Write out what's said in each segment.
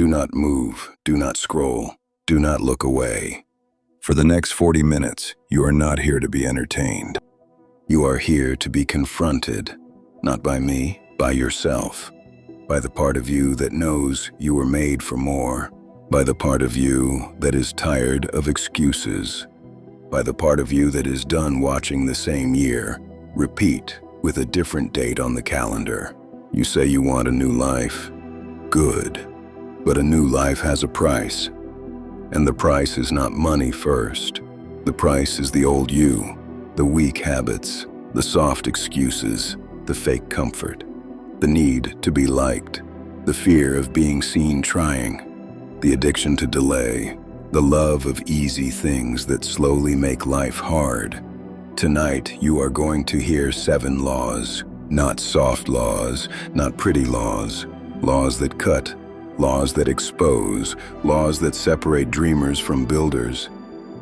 do not move, do not scroll, do not look away. For the next 40 minutes, you are not here to be entertained. You are here to be confronted, not by me, by yourself, by the part of you that knows you were made for more, by the part of you that is tired of excuses, by the part of you that is done watching the same year repeat with a different date on the calendar. You say you want a new life. Good. But a new life has a price. And the price is not money first. The price is the old you, the weak habits, the soft excuses, the fake comfort, the need to be liked, the fear of being seen trying, the addiction to delay, the love of easy things that slowly make life hard. Tonight, you are going to hear 7 laws, not soft laws, not pretty laws, laws that cut, laws that expose, laws that separate dreamers from builders.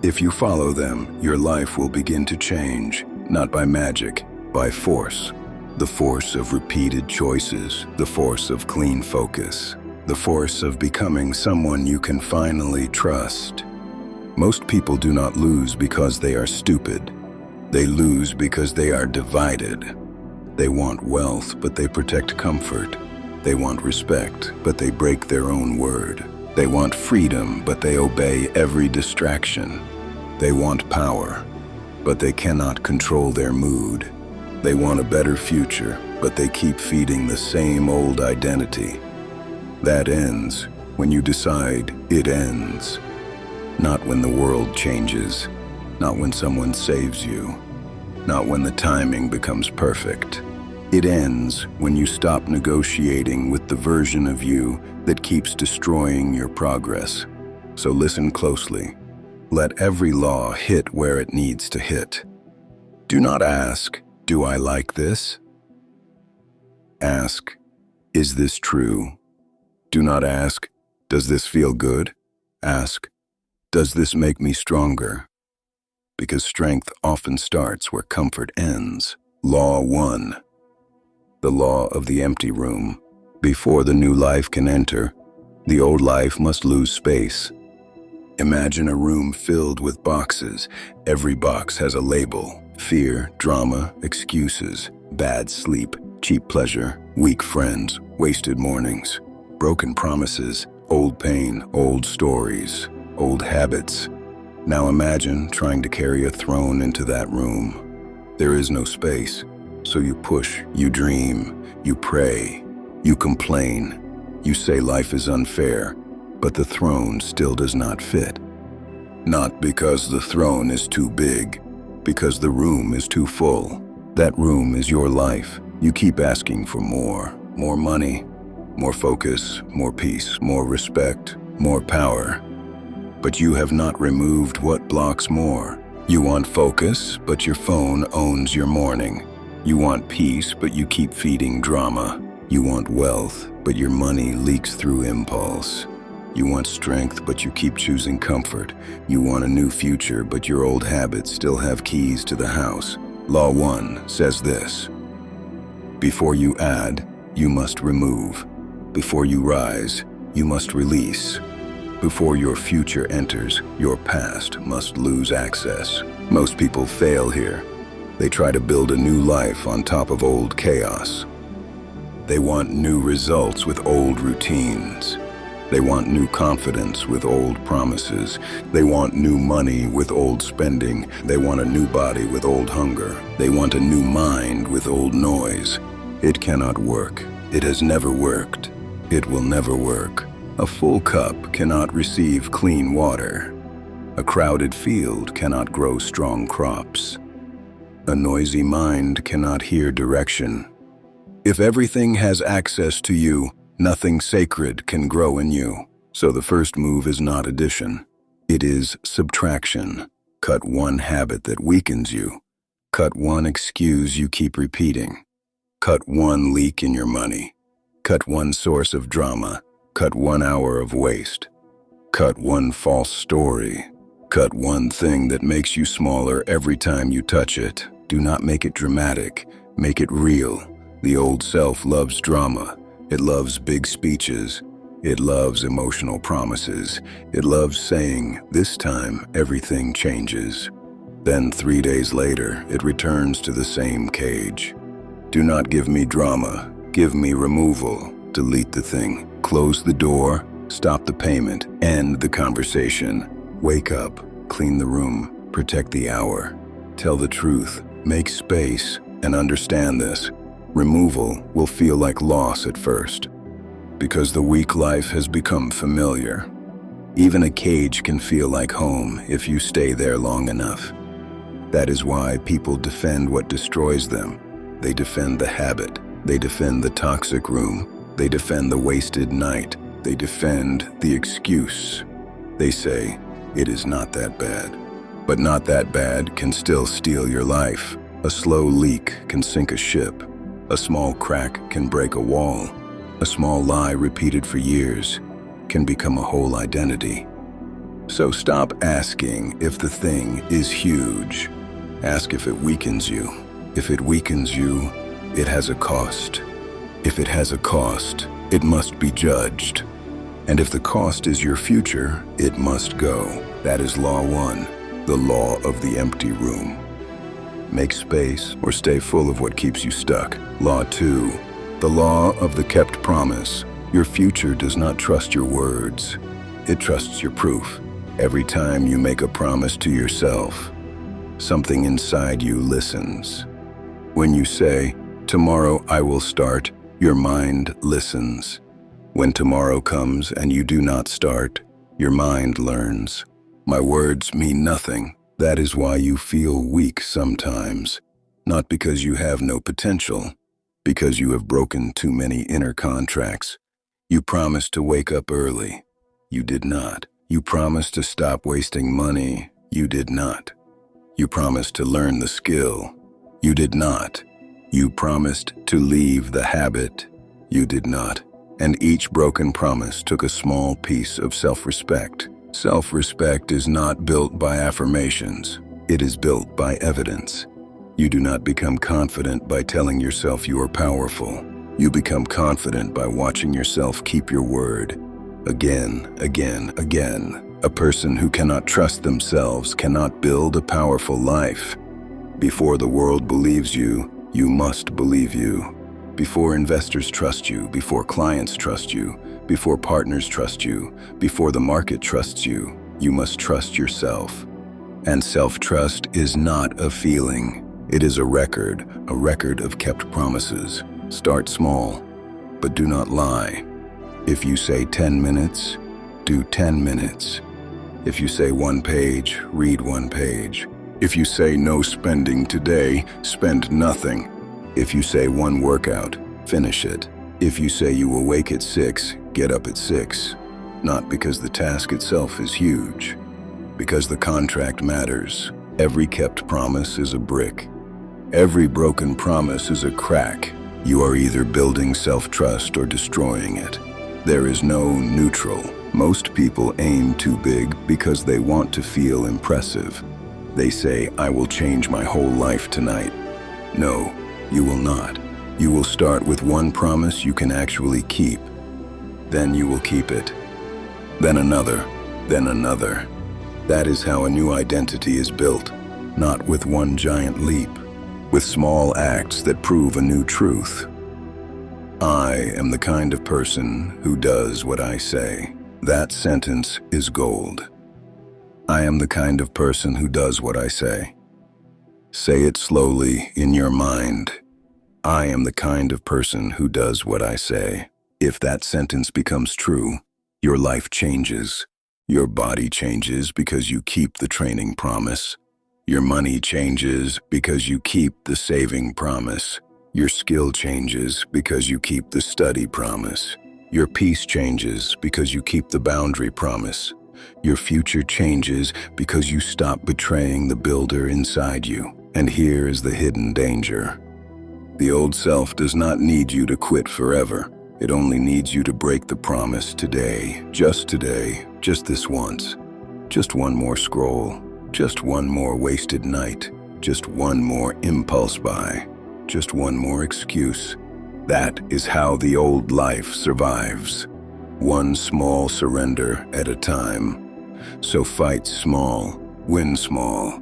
If you follow them, your life will begin to change, not by magic, by force. The force of repeated choices, the force of clean focus, the force of becoming someone you can finally trust. Most people do not lose because they are stupid. They lose because they are divided. They want wealth, but they protect comfort. They want respect, but they break their own word. They want freedom, but they obey every distraction. They want power, but they cannot control their mood. They want a better future, but they keep feeding the same old identity. That ends when you decide it ends. Not when the world changes, not when someone saves you, not when the timing becomes perfect. It ends when you stop negotiating with the version of you that keeps destroying your progress. So listen closely. Let every law hit where it needs to hit. Do not ask, "Do I like this?" Ask, "Is this true?" Do not ask, "Does this feel good?" Ask, "Does this make me stronger?" Because strength often starts where comfort ends. Law 1. The law of the empty room. Before the new life can enter, the old life must lose space. Imagine a room filled with boxes. Every box has a label: fear, drama, excuses, bad sleep, cheap pleasure, weak friends, wasted mornings, broken promises, old pain, old stories, old habits. Now imagine trying to carry a throne into that room. There is no space. So you push, you dream, you pray, you complain, you say life is unfair, but the throne still does not fit. Not because the throne is too big, because the room is too full. That room is your life. You keep asking for more money, more focus, more peace, more respect, more power. But you have not removed what blocks more. You want focus, but your phone owns your morning. You want peace, but you keep feeding drama. You want wealth, but your money leaks through impulse. You want strength, but you keep choosing comfort. You want a new future, but your old habits still have keys to the house. Law 1 says this: before you add, you must remove. Before you rise, you must release. Before your future enters, your past must lose access. Most people fail here. They try to build a new life on top of old chaos. They want new results with old routines. They want new confidence with old promises. They want new money with old spending. They want a new body with old hunger. They want a new mind with old noise. It cannot work. It has never worked. It will never work. A full cup cannot receive clean water. A crowded field cannot grow strong crops. A noisy mind cannot hear direction. If everything has access to you, nothing sacred can grow in you. So the first move is not addition. It is subtraction. Cut one habit that weakens you. Cut one excuse you keep repeating. Cut one leak in your money. Cut one source of drama. Cut 1 hour of waste. Cut one false story. Cut one thing that makes you smaller every time you touch it. Do not make it dramatic. Make it real. The old self loves drama. It loves big speeches. It loves emotional promises. It loves saying, "This time, everything changes." Then 3 days later, it returns to the same cage. Do not give me drama. Give me removal. Delete the thing. Close the door. Stop the payment. End the conversation. Wake up. Clean the room. Protect the hour. Tell the truth. Make space. And understand this. Removal will feel like loss at first, because the weak life has become familiar. Even a cage can feel like home if you stay there long enough. That is why people defend what destroys them. They defend the habit. They defend the toxic room. They defend the wasted night. They defend the excuse. They say, "It is not that bad." But not that bad can still steal your life. A slow leak can sink a ship. A small crack can break a wall. A small lie repeated for years can become a whole identity. So stop asking if the thing is huge. Ask if it weakens you. If it weakens you, it has a cost. If it has a cost, it must be judged. And if the cost is your future, it must go. That is Law 1, the law of the empty room. Make space or stay full of what keeps you stuck. Law 2, the law of the kept promise. Your future does not trust your words. It trusts your proof. Every time you make a promise to yourself, something inside you listens. When you say, "Tomorrow I will start," your mind listens. When tomorrow comes and you do not start, your mind learns. My words mean nothing. That is why you feel weak sometimes. Not because you have no potential, because you have broken too many inner contracts. You promised to wake up early. You did not. You promised to stop wasting money. You did not. You promised to learn the skill. You did not. You promised to leave the habit. You did not. And each broken promise took a small piece of self-respect. Self-respect is not built by affirmations. It is built by evidence. You do not become confident by telling yourself you are powerful. You become confident by watching yourself keep your word. Again, again, again. A person who cannot trust themselves cannot build a powerful life. Before the world believes you, you must believe you. Before investors trust you, before clients trust you, before partners trust you, before the market trusts you, you must trust yourself. And self-trust is not a feeling. It is a record of kept promises. Start small, but do not lie. If you say 10 minutes, do 10 minutes. If you say 1 page, read 1 page. If you say no spending today, spend nothing. If you say 1 workout, finish it. If you say you will wake at 6, get up at 6. Not because the task itself is huge, because the contract matters. Every kept promise is a brick. Every broken promise is a crack. You are either building self-trust or destroying it. There is no neutral. Most people aim too big because they want to feel impressive. They say, "I will change my whole life tonight." No, you will not. You will start with 1 promise you can actually keep. Then you will keep it. Then another. Then another. That is how a new identity is built, not with 1 giant leap, with small acts that prove a new truth. I am the kind of person who does what I say. That sentence is gold. I am the kind of person who does what I say. Say it slowly in your mind. I am the kind of person who does what I say. If that sentence becomes true, your life changes. Your body changes because you keep the training promise. Your money changes because you keep the saving promise. Your skill changes because you keep the study promise. Your peace changes because you keep the boundary promise. Your future changes because you stop betraying the builder inside you. And here is the hidden danger. The old self does not need you to quit forever. It only needs you to break the promise today, just this once. Just 1 more scroll, just 1 more wasted night, just 1 more impulse buy, just 1 more excuse. That is how the old life survives. one small surrender at a time. So fight small, win small.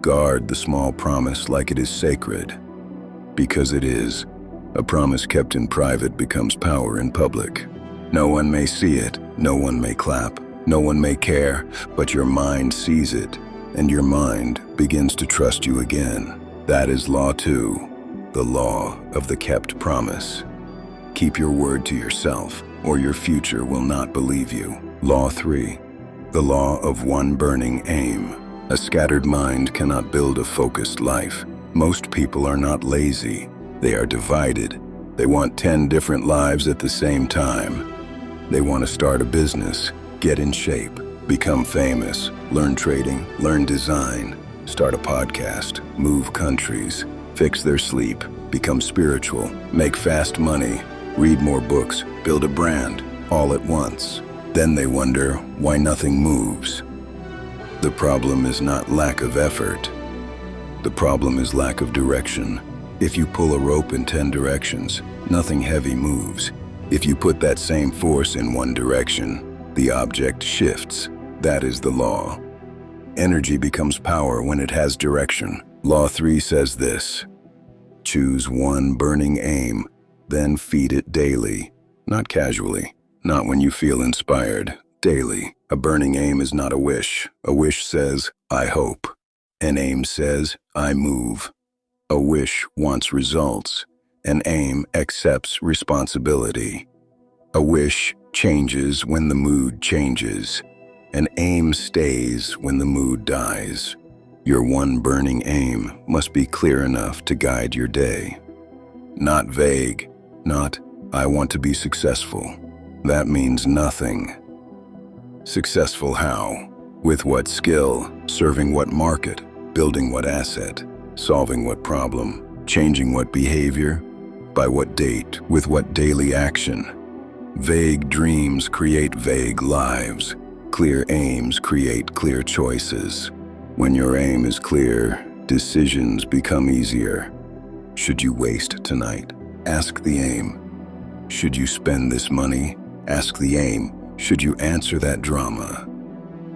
Guard the small promise like it is sacred, because it is. A promise kept in private becomes power in public. No one may see it, no one may clap, no one may care, but your mind sees it, and your mind begins to trust you again. That is Law 2, the law of the kept promise. Keep your word to yourself, or your future will not believe you. Law 3, the law of one burning aim. A scattered mind cannot build a focused life. Most people are not lazy, they are divided. They want 10 different lives at the same time. They want to start a business, get in shape, become famous, learn trading, learn design, start a podcast, move countries, fix their sleep, become spiritual, make fast money, read more books, build a brand, all at once. Then they wonder why nothing moves. The problem is not lack of effort. The problem is lack of direction. If you pull a rope in 10 directions, nothing heavy moves. If you put that same force in one direction, the object shifts. That is the law. Energy becomes power when it has direction. Law 3 says this: choose one burning aim, then feed it daily. Not casually, not when you feel inspired, daily. A burning aim is not a wish. A wish says, I hope. An aim says, I move. A wish wants results. An aim accepts responsibility. A wish changes when the mood changes. An aim stays when the mood dies. Your one burning aim must be clear enough to guide your day. Not vague, not, I want to be successful. That means nothing. Successful how? With what skill? Serving what market? Building what asset? Solving what problem? Changing what behavior? By what date? With what daily action? Vague dreams create vague lives. Clear aims create clear choices. When your aim is clear, decisions become easier. Should you waste tonight? Ask the aim. Should you spend this money? Ask the aim. Should you answer that drama?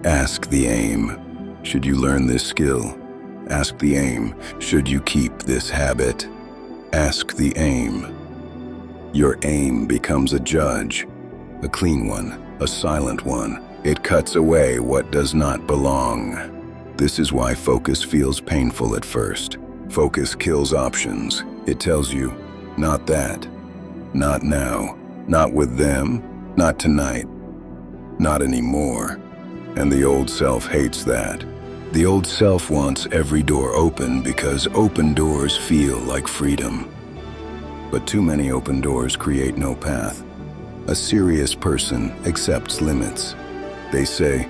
Ask the aim. Should you learn this skill? Ask the aim. Should you keep this habit? Ask the aim. Your aim becomes a judge, a clean one, a silent one. It cuts away what does not belong. This is why focus feels painful at first. Focus kills options. It tells you, not that, not now, not with them, not tonight, not anymore. And the old self hates that. The old self wants every door open because open doors feel like freedom. But too many open doors create no path. A serious person accepts limits. They say,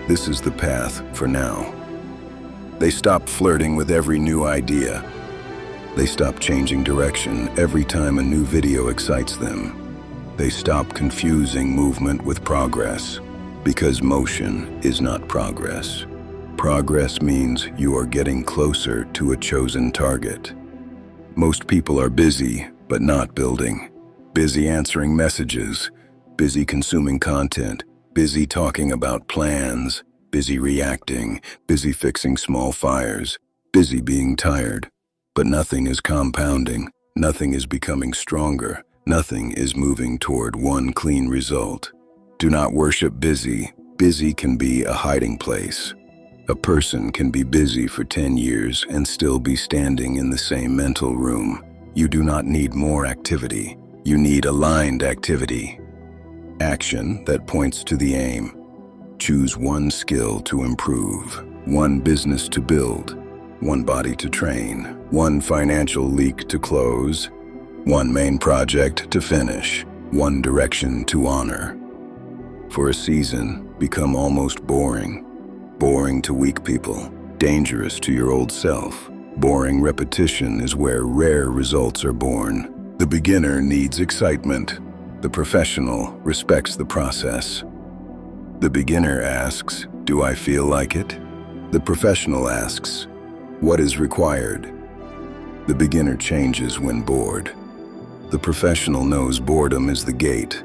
this is the path for now. They stop flirting with every new idea. They stop changing direction every time a new video excites them. They stop confusing movement with progress, because motion is not progress. Progress means you are getting closer to a chosen target. Most people are busy, but not building. Busy answering messages, busy consuming content, busy talking about plans, busy reacting, busy fixing small fires, busy being tired. But nothing is compounding, nothing is becoming stronger, nothing is moving toward one clean result. Do not worship busy. Busy can be a hiding place. A person can be busy for 10 years and still be standing in the same mental room. You do not need more activity. You need aligned activity. Action that points to the aim. Choose one skill to improve, one business to build, one body to train, one financial leak to close, one main project to finish, one direction to honor. For a season, become almost boring. Boring to weak people, dangerous to your old self. Boring repetition is where rare results are born. The beginner needs excitement. The professional respects the process. The beginner asks, do I feel like it? The professional asks, what is required? The beginner changes when bored. The professional knows boredom is the gate.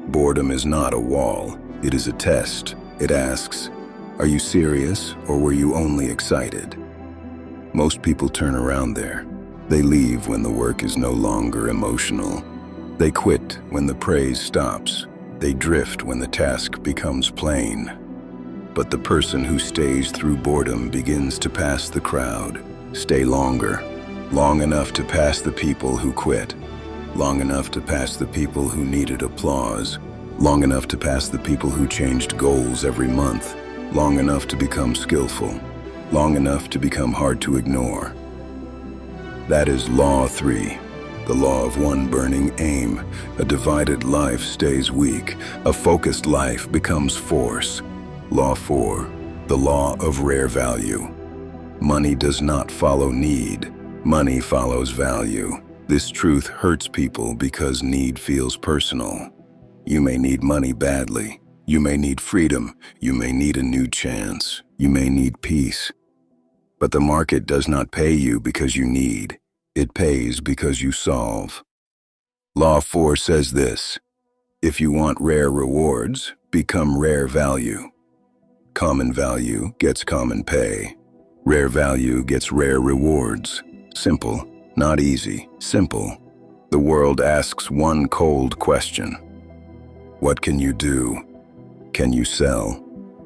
Boredom is not a wall, it is a test. It asks, are you serious or were you only excited? Most people turn around there. They leave when the work is no longer emotional. They quit when the praise stops. They drift when the task becomes plain. But the person who stays through boredom begins to pass the crowd, stay longer, long enough to pass the people who quit, long enough to pass the people who needed applause, long enough to pass the people who changed goals every month, long enough to become skillful, long enough to become hard to ignore. That is Law 3, the law of one burning aim. A divided life stays weak, a focused life becomes force. Law 4, the law of rare value. Money does not follow need, money follows value. This truth hurts people because need feels personal. You may need money badly. You may need freedom. You may need a new chance. You may need peace. But the market does not pay you because you need. It pays because you solve. Law 4 says this: if you want rare rewards, become rare value. Common value gets common pay. Rare value gets rare rewards. Simple, not easy, simple. The world asks one cold question. What can you do? Can you sell?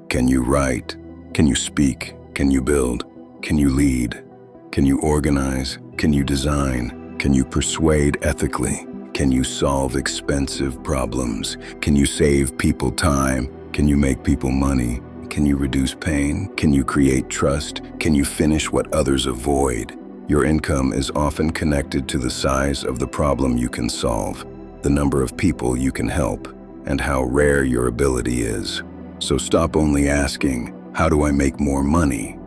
Can you write? Can you speak? Can you build? Can you lead? Can you organize? Can you design? Can you persuade ethically? Can you solve expensive problems? Can you save people time? Can you make people money? Can you reduce pain? Can you create trust? Can you finish what others avoid? Your income is often connected to the size of the problem you can solve, the number of people you can help, and how rare your ability is. So stop only asking, how do I make more money?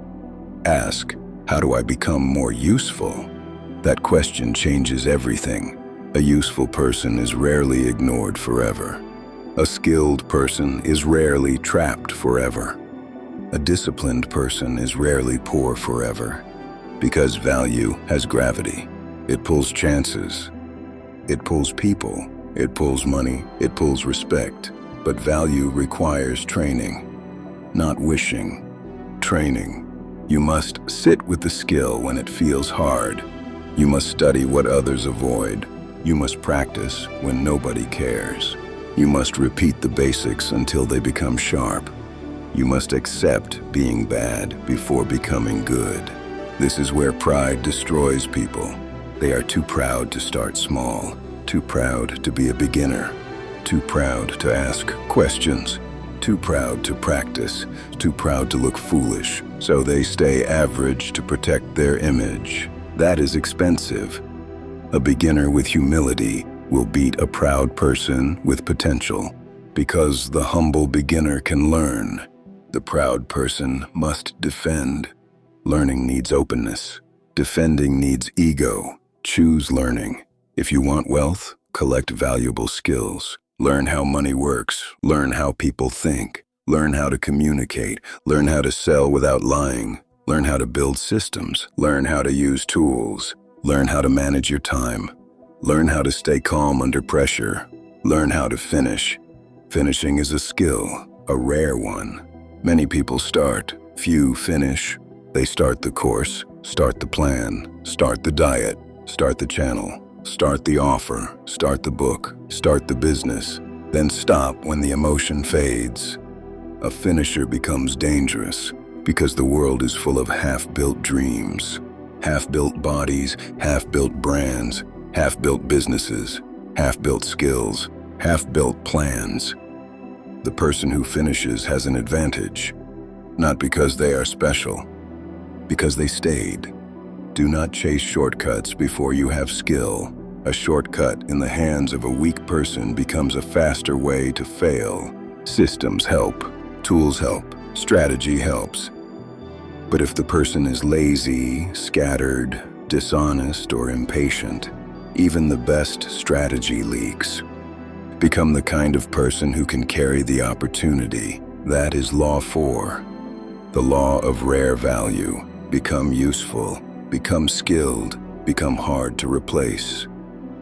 Ask, how do I become more useful? That question changes everything. A useful person is rarely ignored forever. A skilled person is rarely trapped forever. A disciplined person is rarely poor forever. Because value has gravity. It pulls chances. It pulls people. It pulls money. It pulls respect. But value requires training. Not wishing. Training. You must sit with the skill when it feels hard. You must study what others avoid. You must practice when nobody cares. You must repeat the basics until they become sharp. You must accept being bad before becoming good. This is where pride destroys people. They are too proud to start small, too proud to be a beginner, too proud to ask questions, too proud to practice, too proud to look foolish, so they stay average to protect their image. That is expensive. A beginner with humility will beat a proud person with potential, because the humble beginner can learn. The proud person must defend. Learning needs openness. Defending needs ego. Choose learning. If you want wealth, collect valuable skills. Learn how money works. Learn how people think. Learn how to communicate. Learn how to sell without lying. Learn how to build systems. Learn how to use tools. Learn how to manage your time. Learn how to stay calm under pressure. Learn how to finish. Finishing is a skill, a rare one. Many people start, few finish. They start the course, start the plan, start the diet, start the channel, start the offer, start the book, start the business, then stop when the emotion fades. A finisher becomes dangerous because the world is full of half-built dreams, half-built bodies, half-built brands, half-built businesses, half-built skills, half-built plans. The person who finishes has an advantage, not because they are special, because they stayed. Do not chase shortcuts before you have skill. A shortcut in the hands of a weak person becomes a faster way to fail. Systems help, tools help, strategy helps. But if the person is lazy, scattered, dishonest, or impatient, even the best strategy leaks. Become the kind of person who can carry the opportunity. That is Law 4, the law of rare value. Become useful, become skilled, become hard to replace.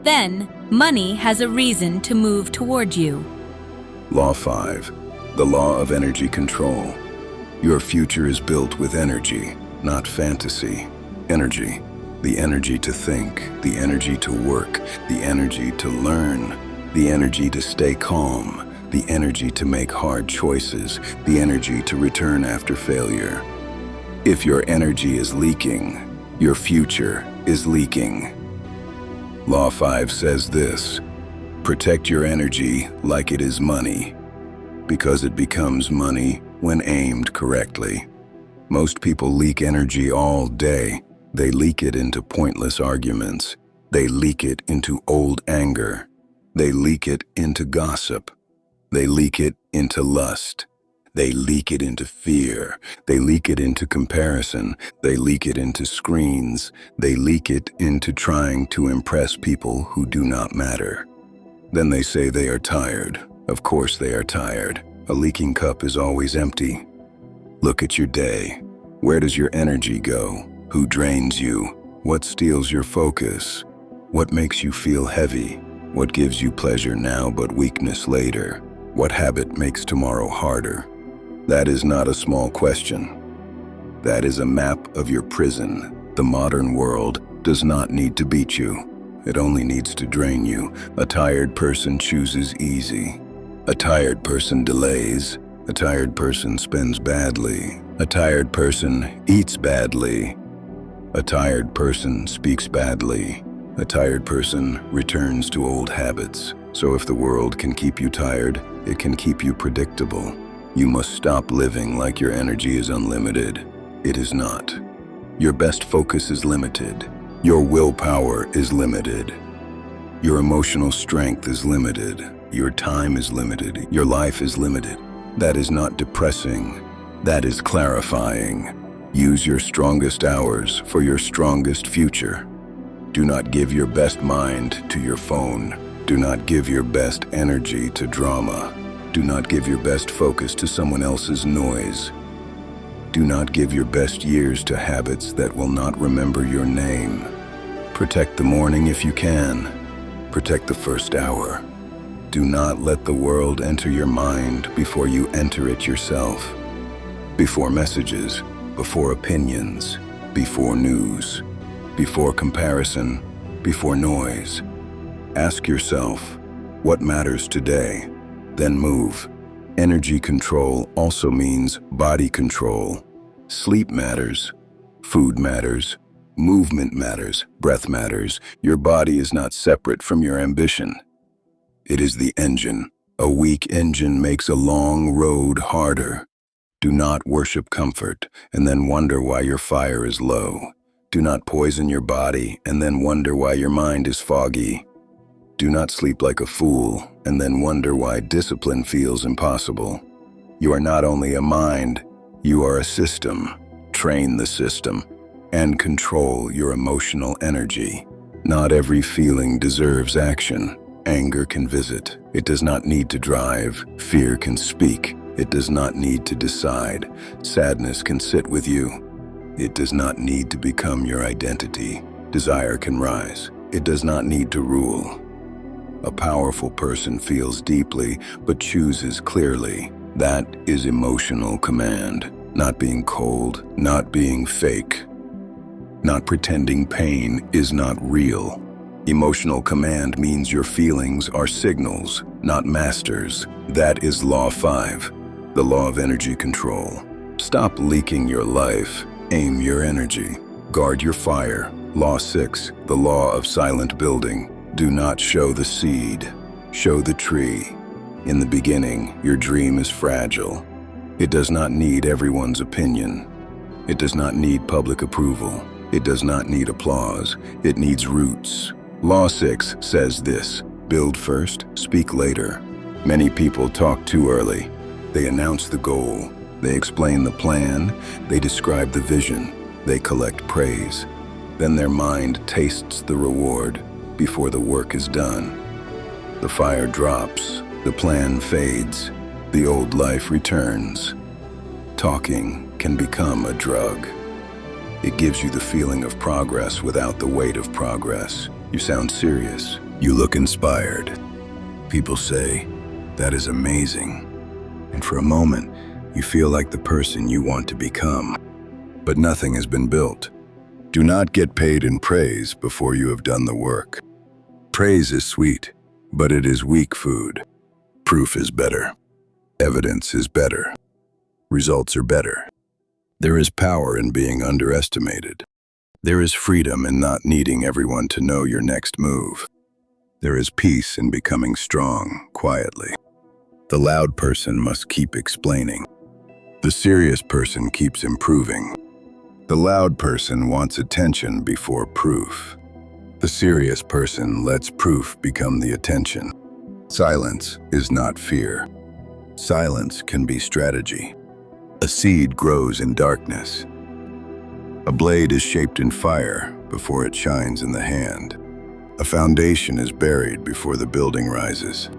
Then, money has a reason to move toward you. Law 5, the law of energy control. Your future is built with energy, not fantasy. Energy, the energy to think, the energy to work, the energy to learn, the energy to stay calm, the energy to make hard choices, the energy to return after failure. If your energy is leaking, your future is leaking. Law 5 says this: protect your energy like it is money, because it becomes money when aimed correctly. Most people leak energy all day. They leak it into pointless arguments. They leak it into old anger. They leak it into gossip. They leak it into lust. They leak it into fear. They leak it into comparison. They leak it into screens. They leak it into trying to impress people who do not matter. Then they say they are tired. Of course they are tired. A leaking cup is always empty. Look at your day. Where does your energy go? Who drains you? What steals your focus? What makes you feel heavy? What gives you pleasure now but weakness later? What habit makes tomorrow harder? That is not a small question. That is a map of your prison. The modern world does not need to beat you. It only needs to drain you. A tired person chooses easy. A tired person delays. A tired person spends badly. A tired person eats badly. A tired person speaks badly. A tired person returns to old habits. So if the world can keep you tired, it can keep you predictable. You must stop living like your energy is unlimited. It is not. Your best focus is limited. Your willpower is limited. Your emotional strength is limited. Your time is limited. Your life is limited. That is not depressing. That is clarifying. Use your strongest hours for your strongest future. Do not give your best mind to your phone. Do not give your best energy to drama. Do not give your best focus to someone else's noise. Do not give your best years to habits that will not remember your name. Protect the morning if you can. Protect the first hour. Do not let the world enter your mind before you enter it yourself. Before messages, before opinions, before news, before comparison, before noise. Ask yourself, what matters today? Then move. Energy control also means body control. Sleep matters. Food matters. Movement matters. Breath matters. Your body is not separate from your ambition. It is the engine. A weak engine makes a long road harder. Do not worship comfort and then wonder why your fire is low. Do not poison your body and then wonder why your mind is foggy. Do not sleep like a fool and then wonder why discipline feels impossible. You are not only a mind, you are a system. Train the system and control your emotional energy. Not every feeling deserves action. Anger can visit. It does not need to drive. Fear can speak. It does not need to decide. Sadness can sit with you. It does not need to become your identity. Desire can rise. It does not need to rule. A powerful person feels deeply but chooses clearly. That is emotional command. Not being cold, not being fake. Not pretending pain is not real. Emotional command means your feelings are signals, not masters. That is Law 5, the law of energy control. Stop leaking your life. Aim your energy. Guard your fire. Law 6, the law of silent building. Do not show the seed. Show the tree. In the beginning, your dream is fragile. It does not need everyone's opinion. It does not need public approval. It does not need applause. It needs roots. Law 6 says this: build first, speak later. Many people talk too early. They announce the goal. They explain the plan. They describe the vision. They collect praise. Then their mind tastes the reward before the work is done. The fire drops. The plan fades. The old life returns. Talking can become a drug. It gives you the feeling of progress without the weight of progress. You sound serious. You look inspired. People say, That is amazing. And for a moment, you feel like the person you want to become. But nothing has been built. Do not get paid in praise before you have done the work. Praise is sweet, but it is weak food. Proof is better. Evidence is better. Results are better. There is power in being underestimated. There is freedom in not needing everyone to know your next move. There is peace in becoming strong quietly. The loud person must keep explaining. The serious person keeps improving. The loud person wants attention before proof. The serious person lets proof become the attention. Silence is not fear. Silence can be strategy. A seed grows in darkness. A blade is shaped in fire before it shines in the hand. A foundation is buried before the building rises.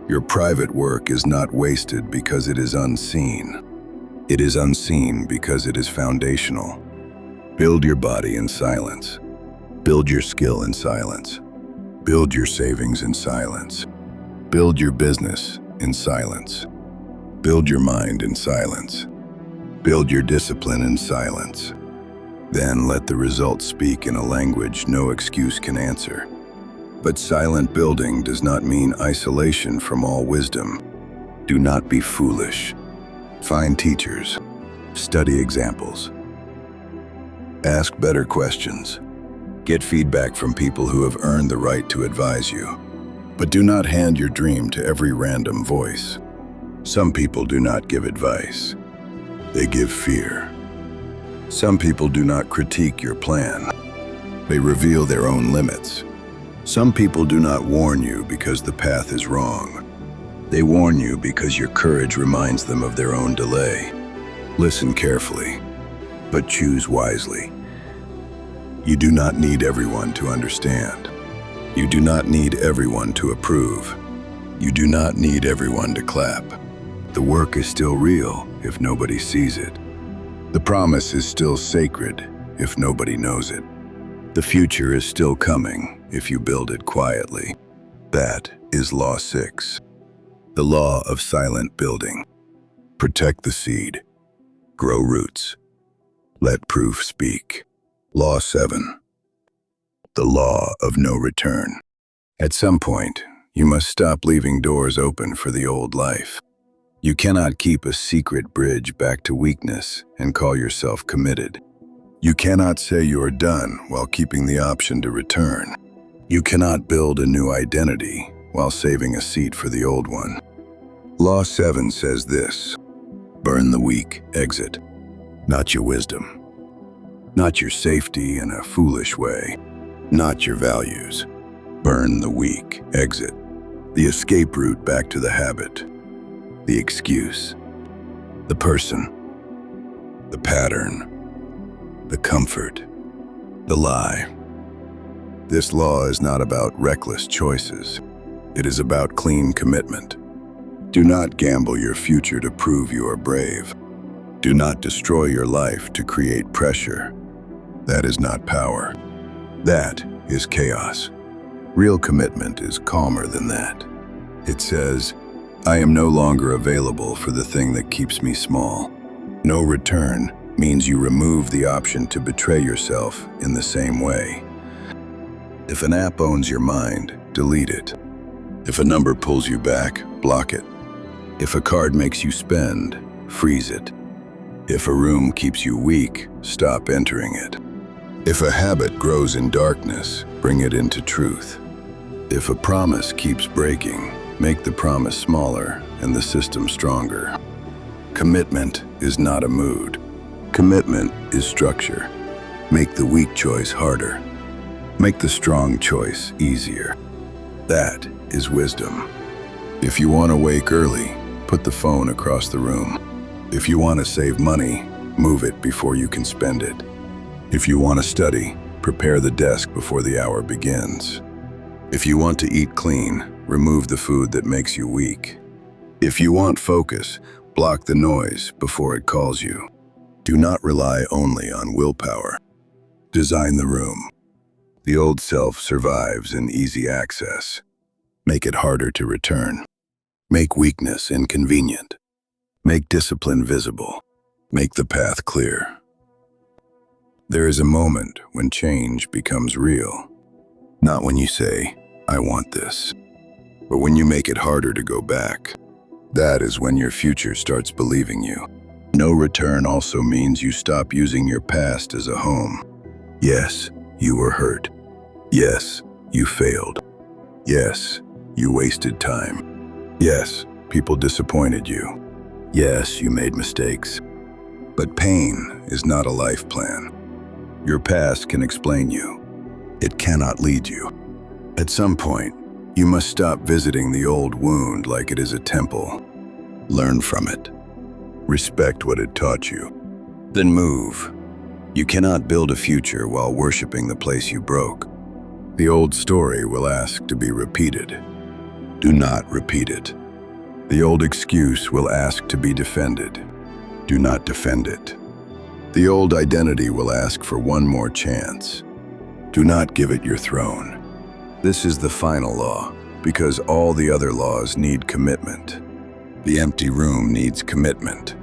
Your private work is not wasted because it is unseen. It is unseen because it is foundational. Build your body in silence. Build your skill in silence. Build your savings in silence. Build your business in silence. Build your mind in silence. Build your discipline in silence. Then let the results speak in a language no excuse can answer. But silent building does not mean isolation from all wisdom. Do not be foolish. Find teachers. Study examples. Ask better questions. Get feedback from people who have earned the right to advise you. But do not hand your dream to every random voice. Some people do not give advice. They give fear. Some people do not critique your plan. They reveal their own limits. Some people do not warn you because the path is wrong. They warn you because your courage reminds them of their own delay. Listen carefully, but choose wisely. You do not need everyone to understand. You do not need everyone to approve. You do not need everyone to clap. The work is still real if nobody sees it. The promise is still sacred if nobody knows it. The future is still coming if you build it quietly. That is Law 6. The law of silent building. Protect the seed. Grow roots. Let proof speak. Law 7. The law of no return. At some point, you must stop leaving doors open for the old life. You cannot keep a secret bridge back to weakness and call yourself committed. You cannot say you are done while keeping the option to return. You cannot build a new identity while saving a seat for the old one. Law 7 says this: burn the weak, exit. Not your wisdom. Not your safety in a foolish way. Not your values. Burn the weak, exit. The escape route back to the habit. The excuse. The person. The pattern. The comfort. The lie. This law is not about reckless choices. It is about clean commitment. Do not gamble your future to prove you are brave. Do not destroy your life to create pressure. That is not power. That is chaos. Real commitment is calmer than that. It says, I am no longer available for the thing that keeps me small. No return means you remove the option to betray yourself in the same way. If an app owns your mind, delete it. If a number pulls you back, block it. If a card makes you spend, freeze it. If a room keeps you weak, stop entering it. If a habit grows in darkness, bring it into truth. If a promise keeps breaking, make the promise smaller and the system stronger. Commitment is not a mood. Commitment is structure. Make the weak choice harder. Make the strong choice easier. That is wisdom. If you want to wake early, put the phone across the room. If you want to save money, move it before you can spend it. If you want to study, prepare the desk before the hour begins. If you want to eat clean, remove the food that makes you weak. If you want focus, block the noise before it calls you. Do not rely only on willpower. Design the room. The old self survives in easy access. Make it harder to return. Make weakness inconvenient. Make discipline visible. Make the path clear. There is a moment when change becomes real. Not when you say, "I want this," but when you make it harder to go back. That is when your future starts believing you. No return also means you stop using your past as a home. Yes, you were hurt. Yes, you failed. Yes, you wasted time. Yes, people disappointed you. Yes, you made mistakes. But pain is not a life plan. Your past can explain you. It cannot lead you. At some point, you must stop visiting the old wound like it is a temple. Learn from it. Respect what it taught you. Then move. You cannot build a future while worshiping the place you broke. The old story will ask to be repeated. Do not repeat it. The old excuse will ask to be defended. Do not defend it. The old identity will ask for one more chance. Do not give it your throne. This is the final law, because all the other laws need commitment. The empty room needs commitment.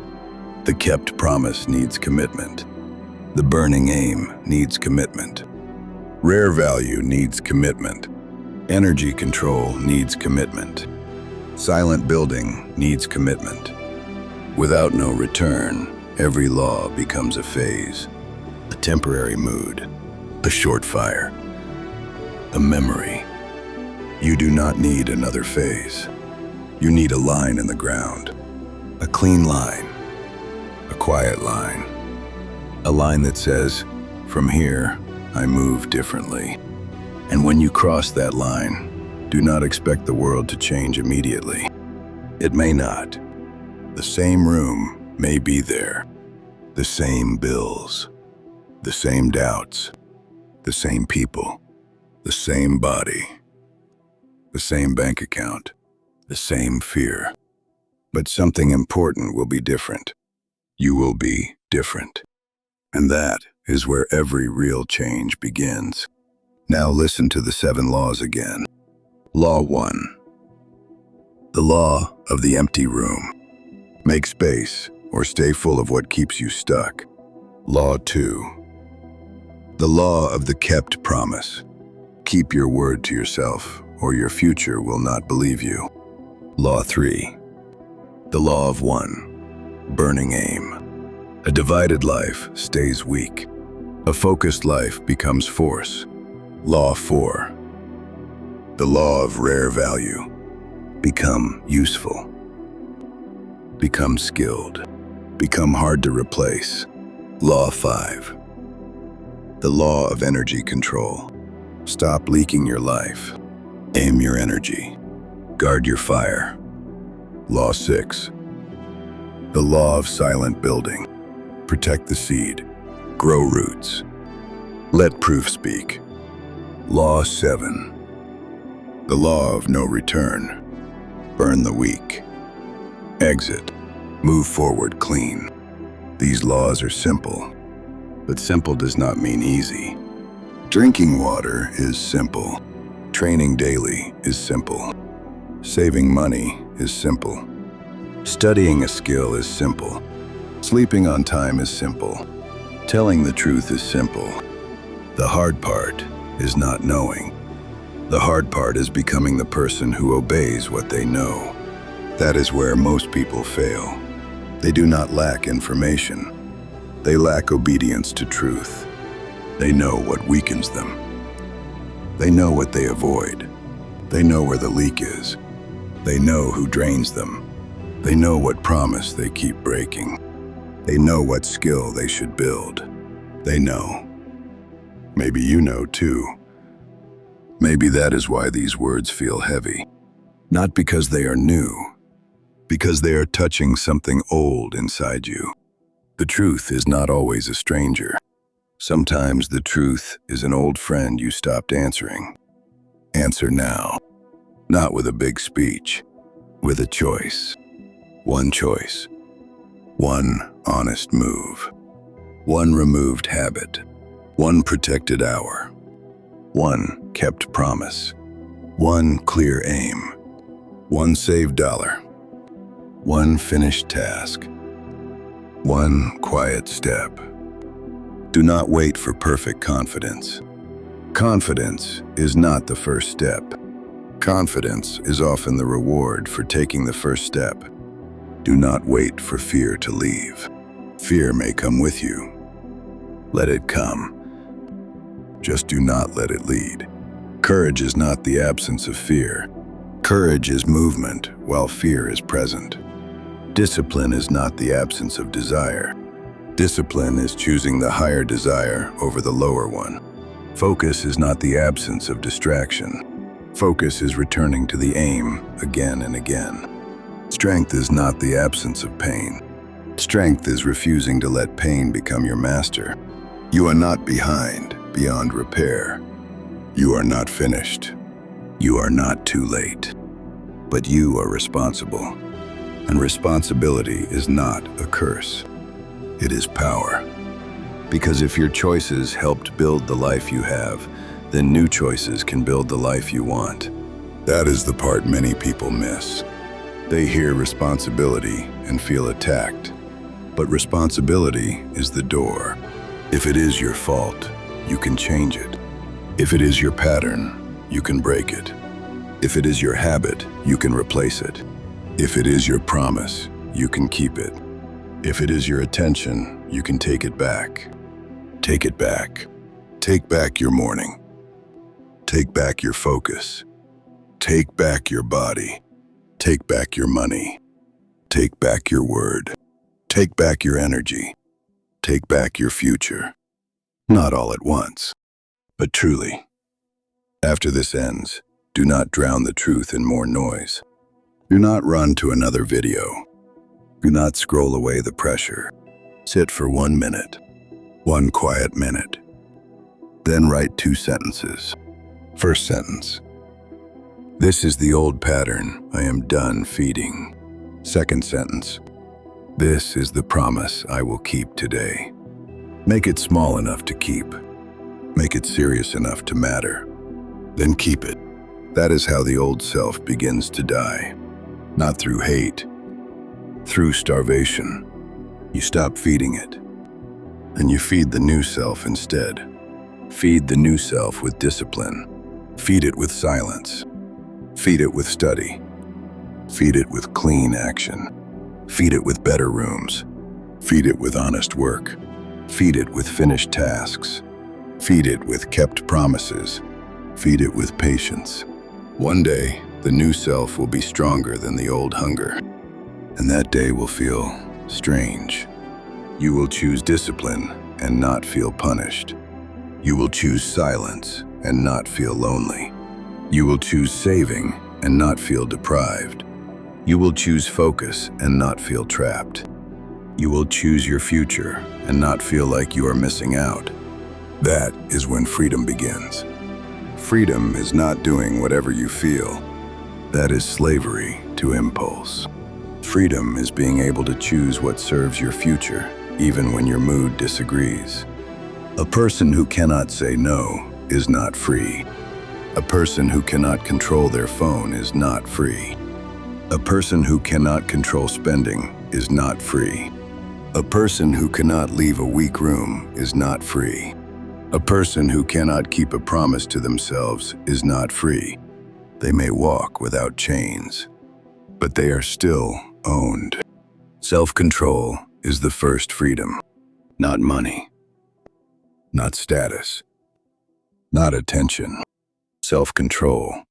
The kept promise needs commitment. The burning aim needs commitment. Rare value needs commitment. Energy control needs commitment. Silent building needs commitment. Without no return, every law becomes a phase, a temporary mood, a short fire, a memory. You do not need another phase. You need a line in the ground, a clean line, a quiet line, a line that says, "From here, I move differently." And when you cross that line, do not expect the world to change immediately. It may not. The same room may be there, the same bills, the same doubts, the same people, the same body, the same bank account, the same fear. But something important will be different. You will be different. And that is where every real change begins. Now listen to the 7 laws again. Law 1. The law of the empty room. Make space or stay full of what keeps you stuck. Law 2. The law of the kept promise. Keep your word to yourself or your future will not believe you. Law 3. The law of 1. Burning aim. A divided life stays weak. A focused life becomes force. Law 4. The law of rare value. Become useful. Become skilled. Become hard to replace. Law 5. The law of energy control. Stop leaking your life. Aim your energy. Guard your fire. Law 6. The law of silent building. Protect the seed. Grow roots. Let proof speak. Law 7. The law of no return. Burn the weak. Exit. Move forward clean. These laws are simple, but simple does not mean easy. Drinking water is simple. Training daily is simple. Saving money is simple. Studying a skill is simple. Sleeping on time is simple. Telling the truth is simple. The hard part is not knowing. The hard part is becoming the person who obeys what they know. That is where most people fail. They do not lack information. They lack obedience to truth. They know what weakens them. They know what they avoid. They know where the leak is. They know who drains them. They know what promise they keep breaking. They know what skill they should build. They know. Maybe you know too. Maybe that is why these words feel heavy. Not because they are new, because they are touching something old inside you. The truth is not always a stranger. Sometimes the truth is an old friend you stopped answering. Answer now. Not with a big speech, with a choice. One choice. One honest move. One removed habit. One protected hour. One kept promise. One clear aim. One saved dollar. One finished task. One quiet step. Do not wait for perfect confidence. Confidence is not the first step. Confidence is often the reward for taking the first step. Do not wait for fear to leave. Fear may come with you. Let it come. Just do not let it lead. Courage is not the absence of fear. Courage is movement while fear is present. Discipline is not the absence of desire. Discipline is choosing the higher desire over the lower one. Focus is not the absence of distraction. Focus is returning to the aim again and again. Strength is not the absence of pain. Strength is refusing to let pain become your master. You are not behind, beyond repair. You are not finished. You are not too late. But you are responsible. And responsibility is not a curse. It is power. Because if your choices helped build the life you have, then new choices can build the life you want. That is the part many people miss. They hear responsibility and feel attacked. But responsibility is the door. If it is your fault, you can change it. If it is your pattern, you can break it. If it is your habit, you can replace it. If it is your promise, you can keep it. If it is your attention, you can take it back. Take it back. Take back your morning. Take back your focus. Take back your body. Take back your money. Take back your word. Take back your energy. Take back your future. Not all at once, but truly. After this ends, do not drown the truth in more noise. Do not run to another video. Do not scroll away the pressure. Sit for 1 minute. One quiet minute. Then write 2 sentences. First sentence. This is the old pattern I am done feeding. Second sentence. This is the promise I will keep today. Make it small enough to keep. Make it serious enough to matter. Then keep it. That is how the old self begins to die. Not through hate, through starvation. You stop feeding it, and you feed the new self instead. Feed the new self with discipline. Feed it with silence. Feed it with study. Feed it with clean action. Feed it with better rooms. Feed it with honest work. Feed it with finished tasks. Feed it with kept promises. Feed it with patience. One day, the new self will be stronger than the old hunger, and that day will feel strange. You will choose discipline and not feel punished. You will choose silence and not feel lonely. You will choose saving and not feel deprived. You will choose focus and not feel trapped. You will choose your future and not feel like you are missing out. That is when freedom begins. Freedom is not doing whatever you feel. That is slavery to impulse. Freedom is being able to choose what serves your future, even when your mood disagrees. A person who cannot say no is not free. A person who cannot control their phone is not free. A person who cannot control spending is not free. A person who cannot leave a weak room is not free. A person who cannot keep a promise to themselves is not free. They may walk without chains, but they are still owned. Self-control is the first freedom. Not money, not status, not attention. Self-control.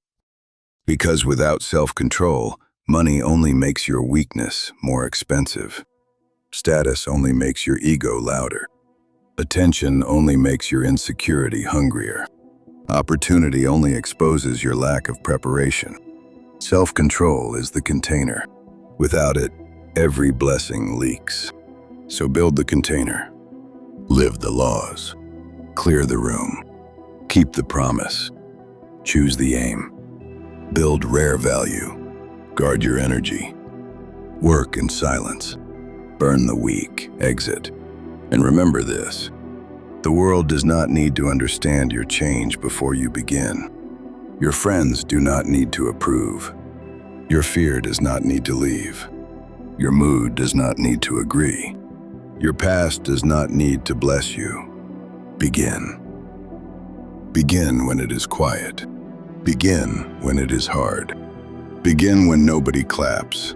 Because without self-control, money only makes your weakness more expensive. Status only makes your ego louder. Attention only makes your insecurity hungrier. Opportunity only exposes your lack of preparation. Self-control is the container. Without it, every blessing leaks. So build the container. Live the laws. Clear the room. Keep the promise. Choose the aim. Build rare value. Guard your energy. Work in silence. Burn the weak. Exit. And remember this. The world does not need to understand your change before you begin. Your friends do not need to approve. Your fear does not need to leave. Your mood does not need to agree. Your past does not need to bless you. Begin. Begin when it is quiet. Begin when it is hard. Begin when nobody claps.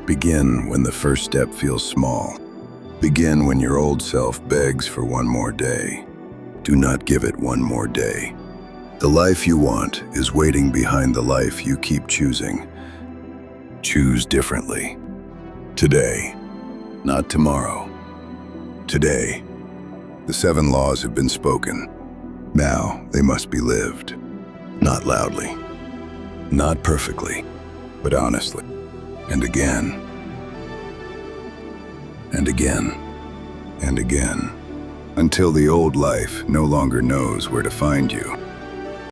Begin when the first step feels small. Begin when your old self begs for one more day. Do not give it one more day. The life you want is waiting behind the life you keep choosing. Choose differently. Today, not tomorrow. Today. The 7 laws have been spoken. Now they must be lived. Not loudly, not perfectly, but honestly. And again, and again, and again, until the old life no longer knows where to find you.